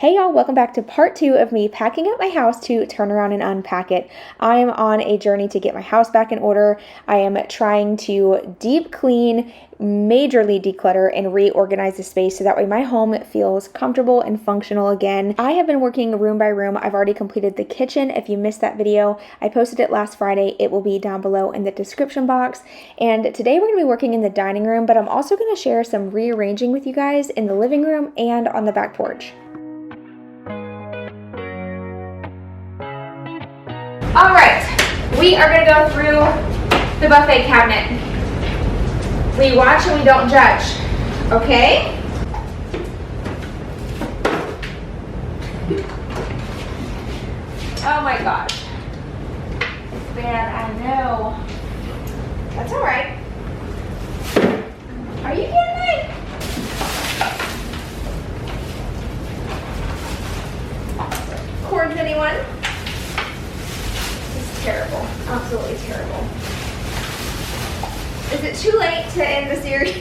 Hey y'all, welcome back to part 2 of me packing up my house to turn around and unpack it. I am on a journey to get my house back in order. I am trying to deep clean, majorly declutter, and reorganize the space so that way my home feels comfortable and functional again. I have been working room by room. I've already completed the kitchen. If you missed that video, I posted it last Friday. It will be down below in the description box. And today we're going to be working in the dining room, but I'm also going to share some rearranging with you guys in the living room and on the back porch. All right, we are going to go through the buffet cabinet. We watch and we don't judge, okay? Oh my gosh. It's bad, I know. That's all right. Are you kidding me? Cords, anyone? Terrible. Absolutely terrible. Is it too late to end the series?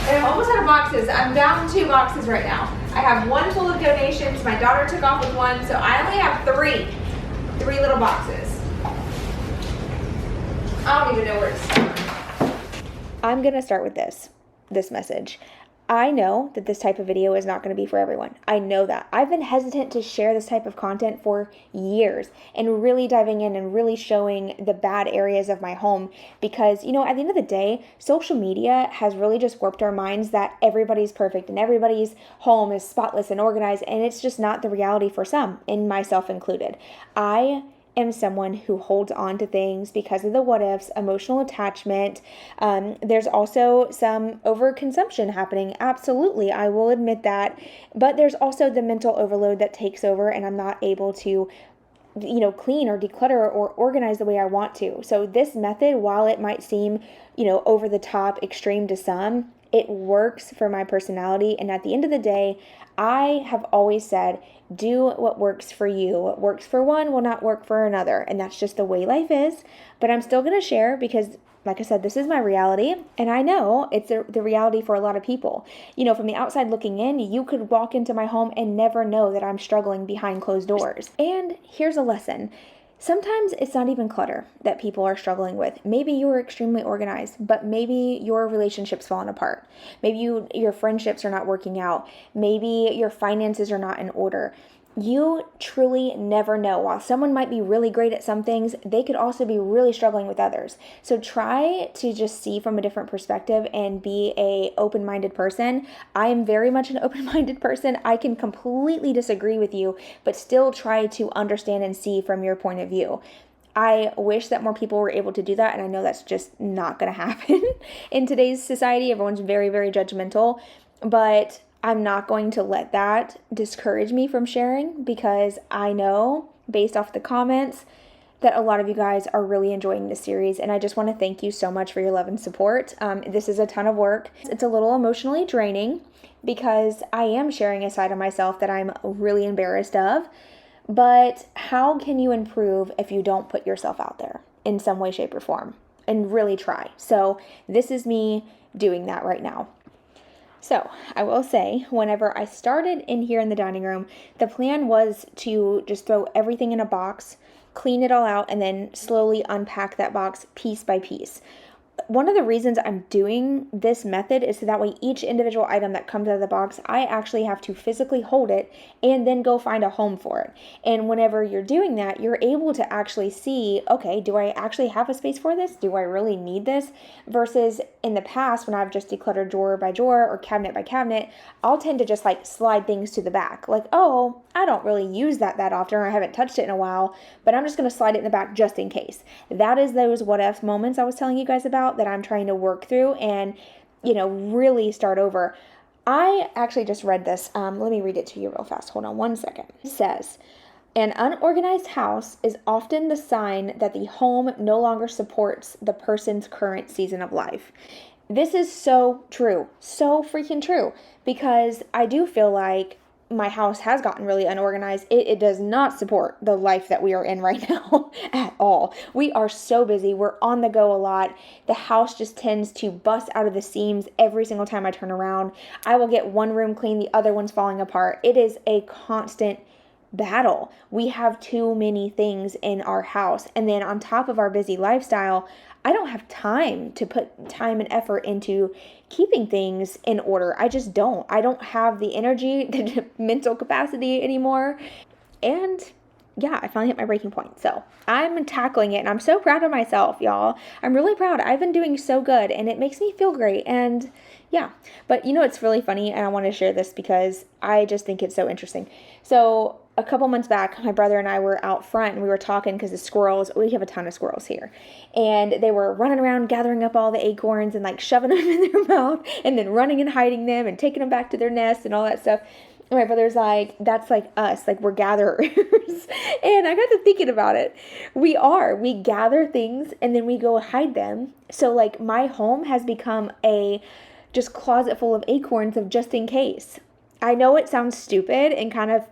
And I'm almost out of boxes. I'm down 2 boxes right now. I have 1 full of donations. My daughter took off with 1, so I only have 3 little boxes. I don't even know where to start. I'm going to start with this message. I know that this type of video is not going to be for everyone. I know that. I've been hesitant to share this type of content for years and really diving in and really showing the bad areas of my home because, you know, at the end of the day, social media has really just warped our minds that everybody's perfect and everybody's home is spotless and organized, and it's just not the reality for some, and myself included. I am someone who holds on to things because of the what ifs, emotional attachment. There's also some overconsumption happening. Absolutely, I will admit that. But there's also the mental overload that takes over, and I'm not able to, clean or declutter or organize the way I want to. So this method, while it might seem, over the top, extreme to some, it works for my personality. And at the end of the day, I have always said, do what works for you. What works for one will not work for another. And that's just the way life is. But I'm still going to share because, like I said, this is my reality. And I know it's the reality for a lot of people. From the outside looking in, you could walk into my home and never know that I'm struggling behind closed doors. And here's a lesson. Sometimes it's not even clutter that people are struggling with. Maybe you're extremely organized, but maybe your relationship's fallen apart. Maybe your friendships are not working out. Maybe your finances are not in order. You truly never know. While someone might be really great at some things, they could also be really struggling with others. So try to just see from a different perspective and be a open-minded person. I am very much an open-minded person. I can completely disagree with you, but still try to understand and see from your point of view. I wish that more people were able to do that, and I know that's just not going to happen in today's society. Everyone's very, very judgmental, but I'm not going to let that discourage me from sharing because I know, based off the comments, that a lot of you guys are really enjoying this series, and I just want to thank you so much for your love and support. This is a ton of work. It's a little emotionally draining because I am sharing a side of myself that I'm really embarrassed of, but how can you improve if you don't put yourself out there in some way, shape, or form and really try? So this is me doing that right now. So I will say, whenever I started in here in the dining room, the plan was to just throw everything in a box, clean it all out, and then slowly unpack that box piece by piece. One of the reasons I'm doing this method is so that way each individual item that comes out of the box, I actually have to physically hold it and then go find a home for it. And whenever you're doing that, you're able to actually see, okay, do I actually have a space for this? Do I really need this? Versus in the past, when I've just decluttered drawer by drawer or cabinet by cabinet, I'll tend to just slide things to the back. Like, oh, I don't really use that often, or I haven't touched it in a while, but I'm just going to slide it in the back just in case. That is those what if moments I was telling you guys about that I'm trying to work through and, really start over. I actually just read this. Let me read it to you real fast. Hold on one second. It says, an unorganized house is often the sign that the home no longer supports the person's current season of life. This is so true. So freaking true. Because I do feel like my house has gotten really unorganized, it does not support the life that we are in right now at all. We are so busy. We're on the go a lot. The house just tends to bust out of the seams every single time I turn around. I will get one room clean, the other one's falling apart. It is a constant battle. We have too many things in our house. And then on top of our busy lifestyle, I don't have time to put time and effort into keeping things in order. I just don't. I don't have the energy, the mental capacity anymore. And yeah, I finally hit my breaking point. So I'm tackling it and I'm so proud of myself, y'all. I'm really proud. I've been doing so good and it makes me feel great. And yeah, but you know, it's really funny and I want to share this because I just think it's so interesting. So a couple months back, my brother and I were out front and we were talking because the squirrels, we have a ton of squirrels here, and they were running around gathering up all the acorns and like shoving them in their mouth and then running and hiding them and taking them back to their nest and all that stuff. And my brother's like, that's like us, like we're gatherers. And I got to thinking about it. We gather things and then we go hide them. So like my home has become a just closet full of acorns of just in case. I know it sounds stupid and kind of,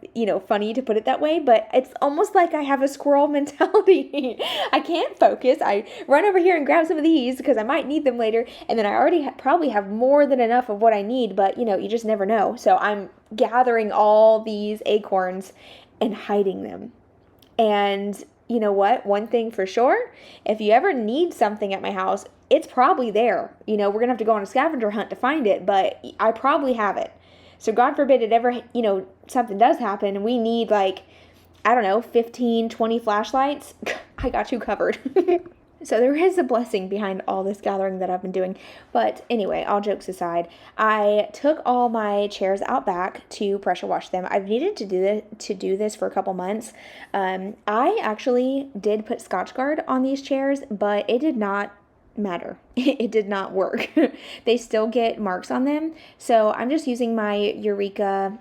funny to put it that way, but it's almost like I have a squirrel mentality. I can't focus. I run over here and grab some of these because I might need them later. And then I already probably have more than enough of what I need, but you just never know. So I'm gathering all these acorns and hiding them. And you know what? One thing for sure, if you ever need something at my house, it's probably there. We're going to have to go on a scavenger hunt to find it, but I probably have it. So God forbid it ever, something does happen and we need 15, 20 flashlights. I got you covered. So there is a blessing behind all this gathering that I've been doing. But anyway, all jokes aside, I took all my chairs out back to pressure wash them. I've needed to do this for a couple months. I actually did put Scotch Guard on these chairs, but it did not matter. It did not work. They still get marks on them. So I'm just using my Eureka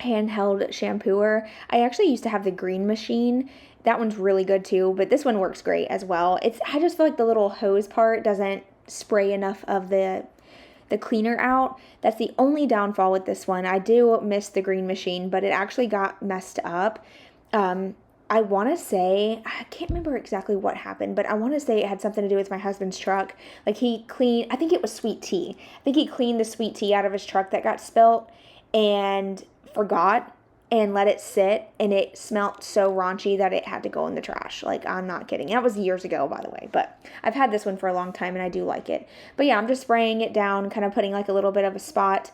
handheld shampooer. I actually used to have the green machine. That one's really good too, but this one works great as well. I just feel like the little hose part doesn't spray enough of the cleaner out. That's the only downfall with this one. I do miss the green machine, but it actually got messed up. I want to say, I can't remember exactly what happened, but I want to say it had something to do with my husband's truck. Like I think it was sweet tea. I think he cleaned the sweet tea out of his truck that got spilt and forgot and let it sit, and it smelt so raunchy that it had to go in the trash. Like, I'm not kidding. That was years ago, by the way, but I've had this one for a long time and I do like it. But yeah, I'm just spraying it down, kind of putting like a little bit of a spot.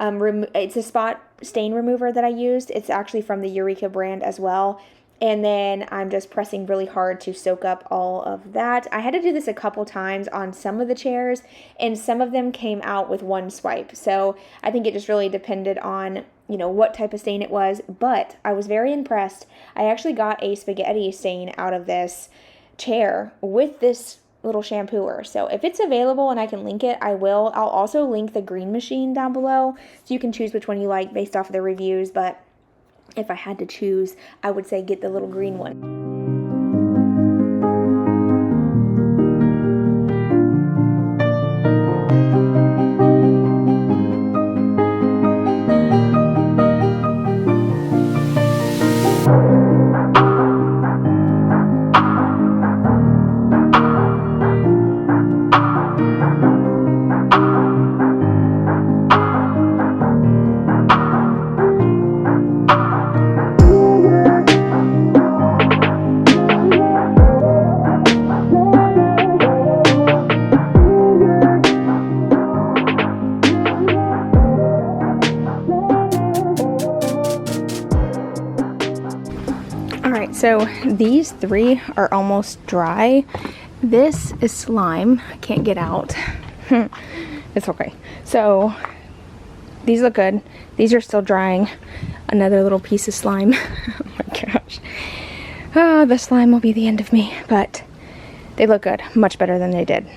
It's a spot stain remover that I used. It's actually from the Eureka brand as well. And then I'm just pressing really hard to soak up all of that. I had to do this a couple times on some of the chairs, and some of them came out with one swipe. So I think it just really depended on, what type of stain it was. But I was very impressed. I actually got a spaghetti stain out of this chair with this little shampooer. So if it's available and I can link it, I will. I'll also link the green machine down below, so you can choose which one you like based off of the reviews. But if I had to choose, I would say get the little green one. So these three are almost dry. This is slime. I can't get out. It's okay. So these look good. These are still drying. Another little piece of slime. Oh my gosh. Oh, the slime will be the end of me, but they look good. Much better than they did.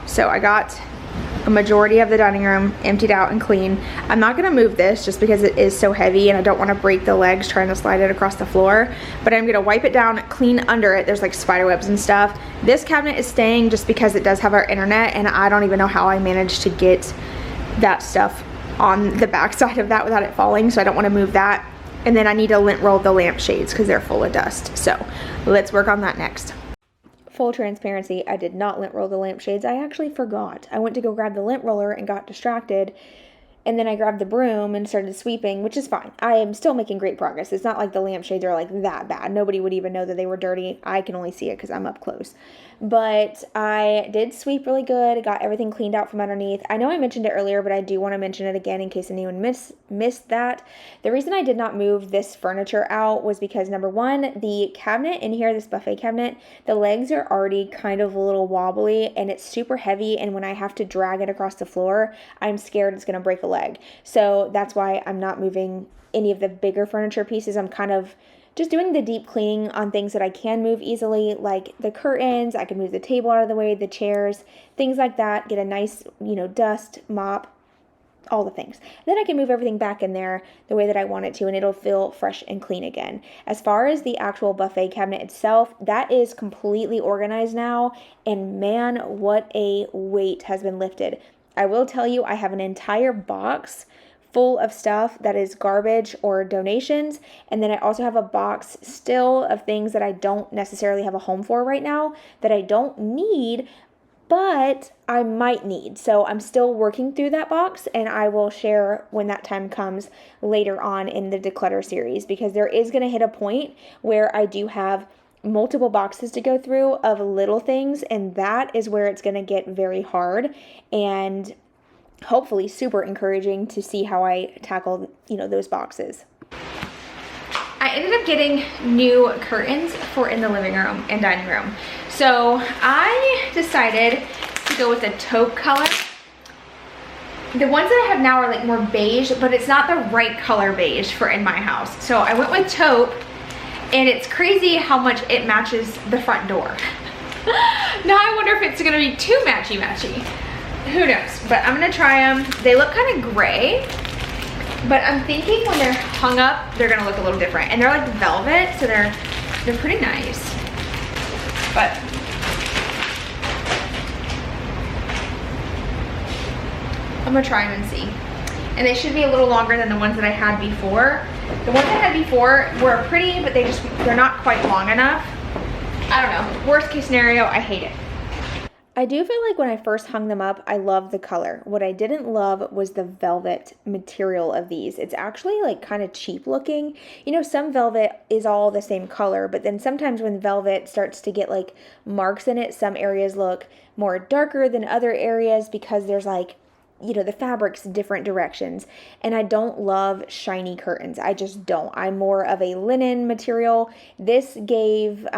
So I got a majority of the dining room emptied out and clean. I'm not gonna move this just because it is so heavy and I don't wanna break the legs trying to slide it across the floor, but I'm gonna wipe it down, clean under it. There's like spider webs and stuff. This cabinet is staying just because it does have our internet, and I don't even know how I managed to get that stuff on the back side of that without it falling, so I don't wanna move that. And then I need to lint roll the lampshades because they're full of dust. So let's work on that next. Full transparency, I did not lint roll the lampshades. I actually forgot. I went to go grab the lint roller and got distracted. And then I grabbed the broom and started sweeping, which is fine. I am still making great progress. It's not like the lampshades are like that bad. Nobody would even know that they were dirty. I can only see it because I'm up close. But I did sweep really good. I got everything cleaned out from underneath. I know I mentioned it earlier, but I do want to mention it again in case anyone missed that. The reason I did not move this furniture out was because, number one, the cabinet in here, this buffet cabinet, the legs are already kind of a little wobbly and it's super heavy, and when I have to drag it across the floor, I'm scared it's going to break a leg. So that's why I'm not moving any of the bigger furniture pieces. I'm kind of just doing the deep cleaning on things that I can move easily, like the curtains. I can move the table out of the way, the chairs, things like that. Get a nice, dust mop, all the things. Then I can move everything back in there the way that I want it to, and it'll feel fresh and clean again. As far as the actual buffet cabinet itself, that is completely organized now, and man, what a weight has been lifted. I will tell you, I have an entire box full of stuff that is garbage or donations, and then I also have a box still of things that I don't necessarily have a home for right now, that I don't need, but I might need. So I'm still working through that box, and I will share when that time comes later on in the Declutter series, because there is going to hit a point where I do have multiple boxes to go through of little things, and that is where it's going to get very hard and hopefully super encouraging to see how I tackle, those boxes. I ended up getting new curtains for in the living room and dining room. So I decided to go with a taupe color. The ones that I have now are like more beige, but it's not the right color beige for in my house. So I went with taupe, and it's crazy how much it matches the front door. Now I wonder if it's gonna be too matchy-matchy. Who knows, but I'm gonna try them. They look kind of gray, but I'm thinking when they're hung up, they're gonna look a little different. And they're like velvet, so they're pretty nice. But I'm gonna try them and see. And they should be a little longer than the ones that I had before. The ones I had before were pretty, but they're not quite long enough. I don't know, worst case scenario, I hate it. I do feel like when I first hung them up, I loved the color. What I didn't love was the velvet material of these. It's actually like kind of cheap looking. Some velvet is all the same color, but then sometimes when velvet starts to get like marks in it, some areas look more darker than other areas because there's like, the fabric's different directions. And I don't love shiny curtains. I just don't. I'm more of a linen material. This gave,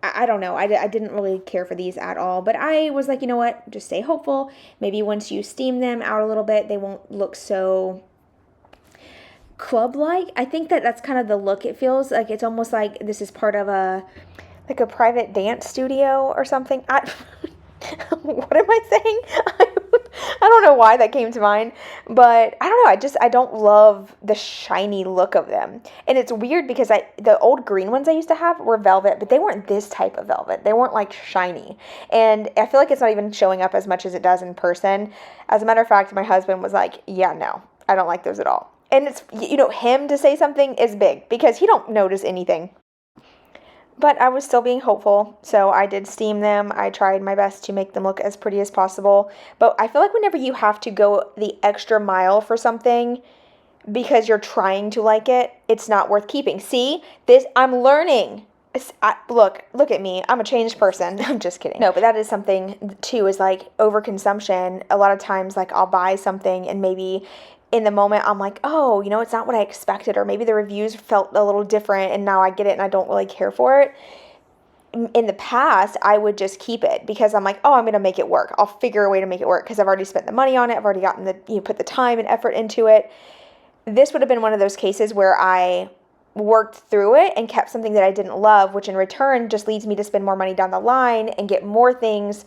I don't know. I didn't really care for these at all, but I was like, you know what? Just stay hopeful. Maybe once you steam them out a little bit, they won't look so club-like. I think that's kind of the look it feels like. It's almost like this is part of a private dance studio or something. What am I saying? I don't know why that came to mind, but I don't know. I don't love the shiny look of them. And it's weird because the old green ones I used to have were velvet, but they weren't this type of velvet. They weren't like shiny. And I feel like it's not even showing up as much as it does in person. As a matter of fact, my husband was like, yeah, no, I don't like those at all. And it's, him to say something is big because he don't notice anything. But I was still being hopeful, so I did steam them. I tried my best to make them look as pretty as possible. But I feel like whenever you have to go the extra mile for something because you're trying to like it, it's not worth keeping. See, I'm learning. Look at me. I'm a changed person. I'm just kidding. No, but that is something too, is like overconsumption. A lot of times, like I'll buy something and maybe in the moment I'm like, oh, it's not what I expected, or maybe the reviews felt a little different and now I get it and I don't really care for it. In the past, I would just keep it because I'm like, oh, I'm going to make it work. I'll figure a way to make it work because I've already spent the money on it. I've already gotten put the time and effort into it. This would have been one of those cases where I worked through it and kept something that I didn't love, which in return just leads me to spend more money down the line and get more things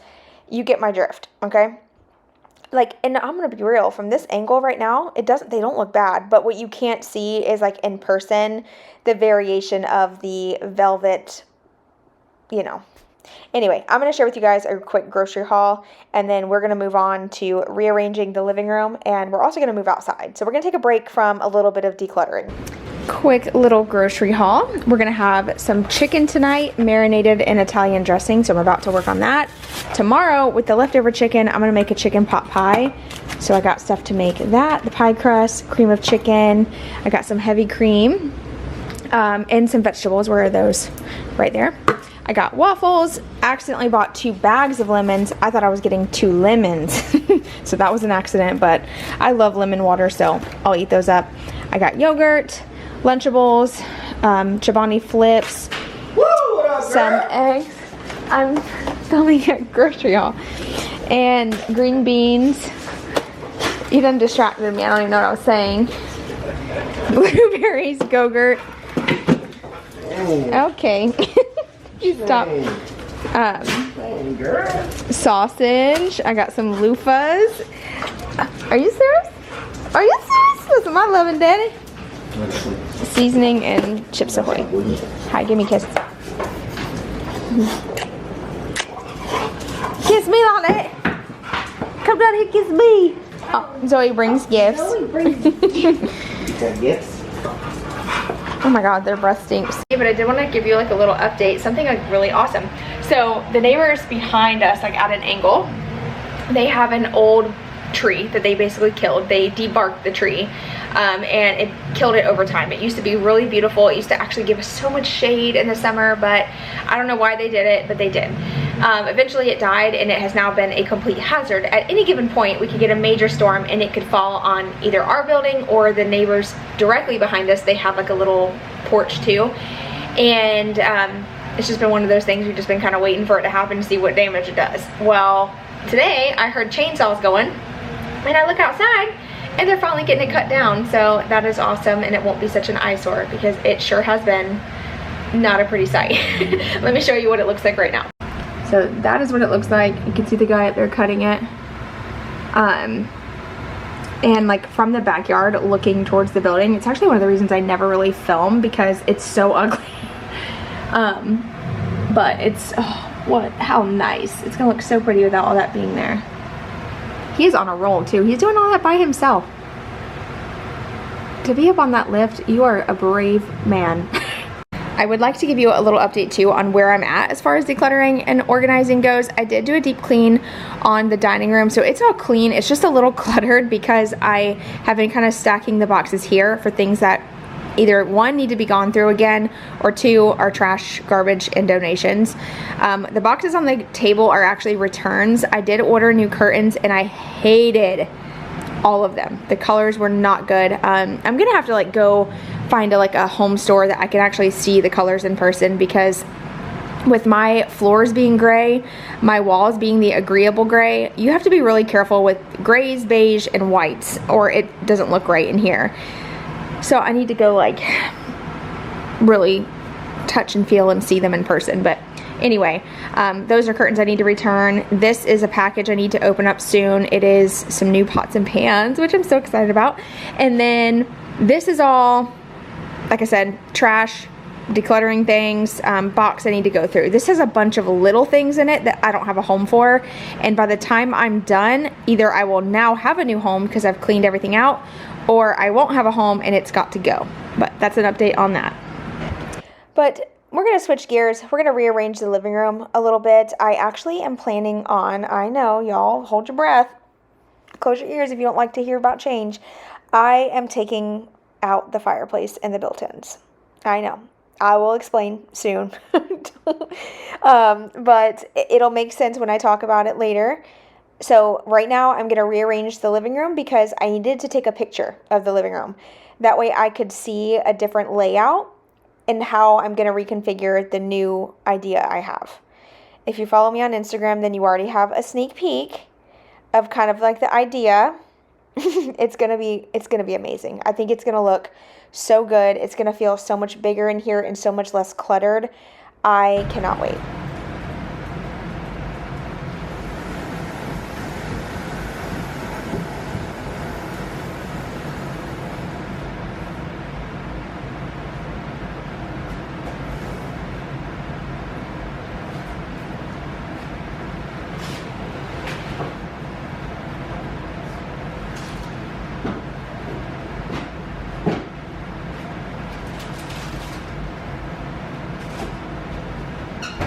you get my drift, okay? Like, and I'm gonna be real, from this angle right now, they don't look bad, but what you can't see is, like, in person, the variation of the velvet, you know. Anyway, I'm going to share with you guys a quick grocery haul, and then we're going to move on to rearranging the living room, and we're also going to move outside. So we're going to take a break from a little bit of decluttering. Quick little grocery haul. We're going to have some chicken tonight, marinated in Italian dressing, so I'm about to work on that. Tomorrow, with the leftover chicken, I'm going to make a chicken pot pie. So I got stuff to make that, the pie crust, cream of chicken. I got some heavy cream, and some vegetables. Where are those? Right there. I got waffles, accidentally bought 2 bags of lemons. I thought I was getting 2 lemons. So that was an accident, but I love lemon water, so I'll eat those up. I got yogurt, Lunchables, Chobani flips, some eggs. I'm filming a grocery haul. And green beans. You done distracted me. I don't even know what I was saying. Blueberries, Go-Gurt. Okay. You stop. Sausage. I got some loofahs. Are you serious? Are you serious? This is my loving daddy. Seasoning and Chips Ahoy. Hi, give me a kiss. Kiss me on it. Come down here, kiss me. Oh, Zoe brings gifts. Gifts? Oh my god, their breath stinks. Yeah, but I did want to give you like a little update, something like really awesome. So the neighbors behind us, like at an angle, they have an old tree that they basically killed. They debarked the tree, and it killed it over time. It used to be really beautiful. It used to actually give us so much shade in the summer, but I don't know why they did it, but they did. Eventually it died, and it has now been a complete hazard. At any given point, we could get a major storm and it could fall on either our building or the neighbors directly behind us. They have like a little porch too, and it's just been one of those things. We've just been kind of waiting for it to happen to see what damage it does. Well, today I heard chainsaws going, and I look outside and they're finally getting it cut down. So that is awesome, and it won't be such an eyesore because it sure has been not a pretty sight. Let me show you what it looks like right now. So that is what it looks like. You can see the guy up there cutting it. And like from the backyard looking towards the building, it's actually one of the reasons I never really film, because it's so ugly. But it's, oh, how nice. It's gonna look so pretty without all that being there. He is on a roll too. He's doing all that by himself. To be up on that lift, you are a brave man. I would like to give you a little update too on where I'm at as far as decluttering and organizing goes. I did do a deep clean on the dining room, so it's all clean. It's just a little cluttered because I have been kind of stacking the boxes here for things that either 1, need to be gone through again, or 2, are trash, garbage, and donations. The boxes on the table are actually returns. I did order new curtains and I hated all of them. The colors were not good. I'm gonna have to like go find a home store that I can actually see the colors in person, because with my floors being gray, my walls being the agreeable gray, you have to be really careful with grays, beige, and whites, or it doesn't look right in here. So I need to go like really touch and feel and see them in person. But anyway, those are curtains I need to return. This is a package I need to open up soon. It is some new pots and pans, which I'm so excited about. And then this is all, like I said, trash, decluttering things, box I need to go through. This has a bunch of little things in it that I don't have a home for, and by the time I'm done, either I will now have a new home because I've cleaned everything out, or I won't have a home and it's got to go. But that's an update on that. But we're gonna switch gears. We're gonna rearrange the living room a little bit. I actually am planning on, I know, y'all, hold your breath, close your ears if you don't like to hear about change. I am taking out the fireplace and the built-ins. I know. I will explain soon. But it'll make sense when I talk about it later. So right now I'm going to rearrange the living room because I needed to take a picture of the living room. That way I could see a different layout and how I'm going to reconfigure the new idea I have. If you follow me on Instagram, then you already have a sneak peek of kind of like the idea. It's gonna be amazing. I think it's gonna look so good. It's gonna feel so much bigger in here and so much less cluttered. I cannot wait.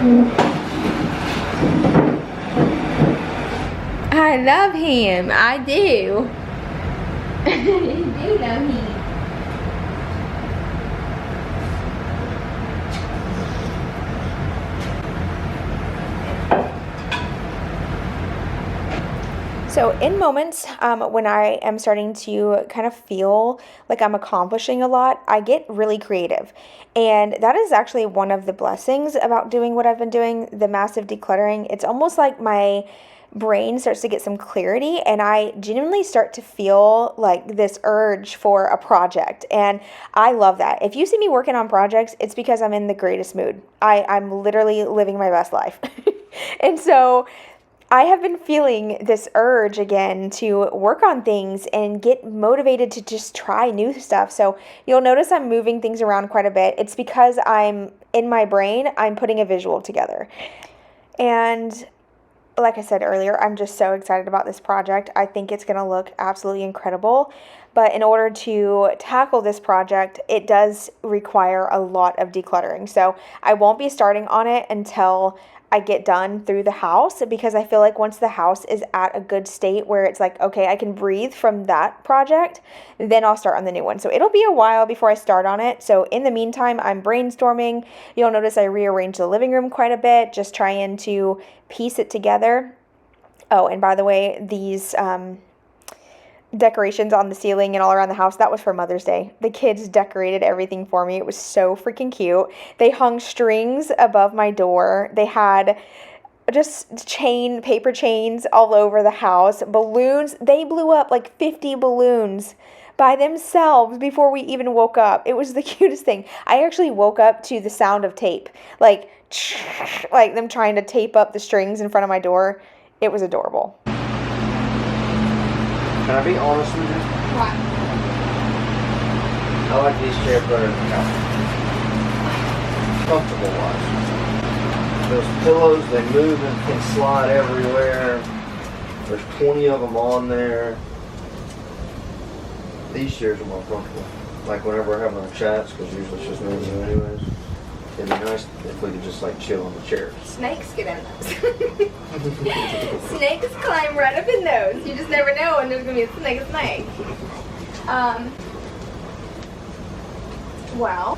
I love him. I do. You do love him. So in moments when I am starting to kind of feel like I'm accomplishing a lot, I get really creative. And that is actually one of the blessings about doing what I've been doing, the massive decluttering. It's almost like my brain starts to get some clarity and I genuinely start to feel like this urge for a project. And I love that. If you see me working on projects, it's because I'm in the greatest mood. I'm literally living my best life. And so I have been feeling this urge again to work on things and get motivated to just try new stuff. So you'll notice I'm moving things around quite a bit. It's because I'm in my brain, I'm putting a visual together. And like I said earlier, I'm just so excited about this project. I think it's going to look absolutely incredible. But in order to tackle this project, it does require a lot of decluttering. So I won't be starting on it until I get done through the house, because I feel like once the house is at a good state where it's like, okay, I can breathe from that project, then I'll start on the new one. So it'll be a while before I start on it. So in the meantime, I'm brainstorming. You'll notice I rearranged the living room quite a bit, just trying to piece it together. Oh, and by the way, these decorations on the ceiling and all around the house, that was for Mother's Day. The kids decorated everything for me. It was so freaking cute. They hung strings above my door. They had just paper chains all over the house. Balloons. They blew up like 50 balloons by themselves before we even woke up. It was the cutest thing. I actually woke up to the sound of tape, like them trying to tape up the strings in front of my door. It was adorable. Can I be honest with you? What? I like these chairs better than the couch. Comfortable wise. Those pillows, they move and can slide everywhere. There's 20 of them on there. These chairs are more comfortable. Like whenever we're having our chats, because usually it's just me and you anyways. It'd be nice if we could just like chill on the chairs. Snakes get in those. Snakes climb right up in those. You just never know when there's gonna be a snake. Well,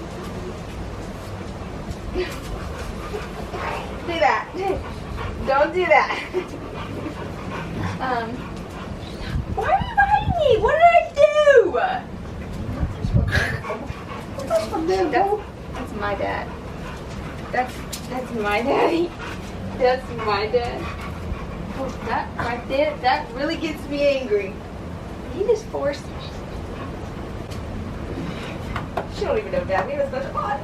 do that. Don't do that. Why are you biting me? What did I do? That's my dad. That's my daddy. That's my dad. Oh, that right there, that really gets me angry. He just forced me. She don't even know Dad. Maybe it's such a lot.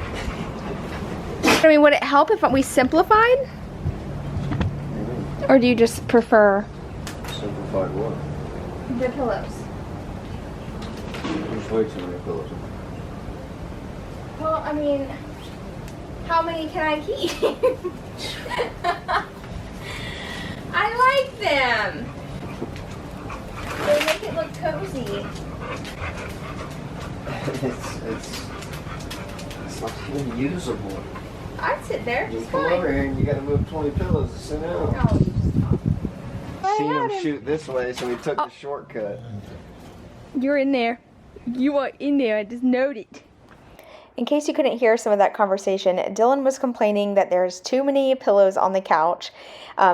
I mean, would it help if we simplified? Or do you just prefer Simplified what? the pillows? There's way too many pillows. Well, I mean, how many can I keep? I like them. They make it look cozy. It's not even usable. I'd sit there. You Just come fine. over here and you gotta move 20 pillows to sit down. Oh, you just stop. Seen him shoot this way, so we took the shortcut. You're in there. You are in there. I just noted. In case you couldn't hear some of that conversation, Dylan was complaining that there's too many pillows on the couch.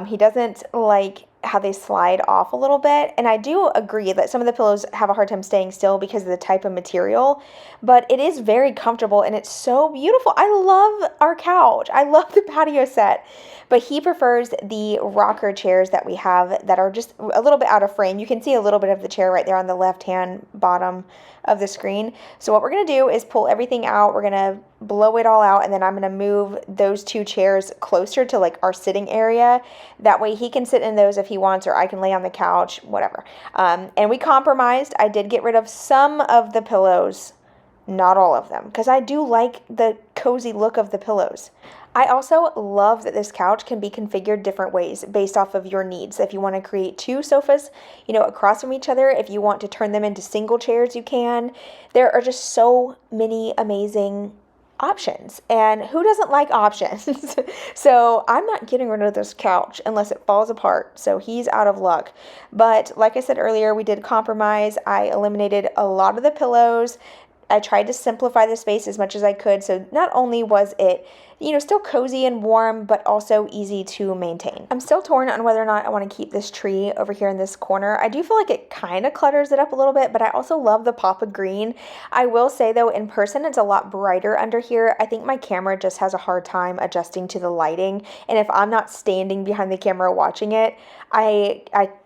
He doesn't like how they slide off a little bit, and I do agree that some of the pillows have a hard time staying still because of the type of material, but it is very comfortable and it's so beautiful. I love our couch. I love the patio set, but he prefers the rocker chairs that we have that are just a little bit out of frame. You can see a little bit of the chair right there on the left-hand bottom of the screen. So what we're going to do is pull everything out. We're going to blow it all out, and then I'm going to move those two chairs closer to like our sitting area. That way he can sit in those if he wants, or I can lay on the couch, whatever. And we compromised. I did get rid of some of the pillows, not all of them, because I do like the cozy look of the pillows. I also love that this couch can be configured different ways based off of your needs. If you want to create two sofas, across from each other, if you want to turn them into single chairs, you can. There are just so many amazing options, and who doesn't like options? So I'm not getting rid of this couch unless it falls apart, so he's out of luck. But like I said earlier, we did compromise. I eliminated a lot of the pillows. I tried to simplify the space as much as I could, so not only was it, still cozy and warm, but also easy to maintain. I'm still torn on whether or not I want to keep this tree over here in this corner. I do feel like it kind of clutters it up a little bit, but I also love the pop of green. I will say though, in person it's a lot brighter under here. I think my camera just has a hard time adjusting to the lighting, and if I'm not standing behind the camera watching it, I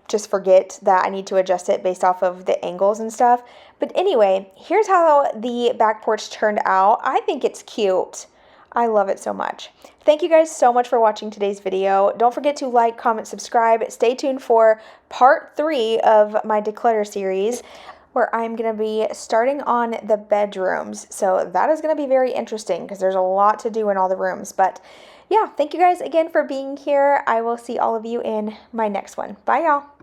just forget that I need to adjust it based off of the angles and stuff. But anyway, here's how the back porch turned out. I think it's cute. I love it so much. Thank you guys so much for watching today's video. Don't forget to like, comment, subscribe. Stay tuned for part 3 of my declutter series, where I'm going to be starting on the bedrooms. So that is going to be very interesting because there's a lot to do in all the rooms. But yeah, thank you guys again for being here. I will see all of you in my next one. Bye, y'all.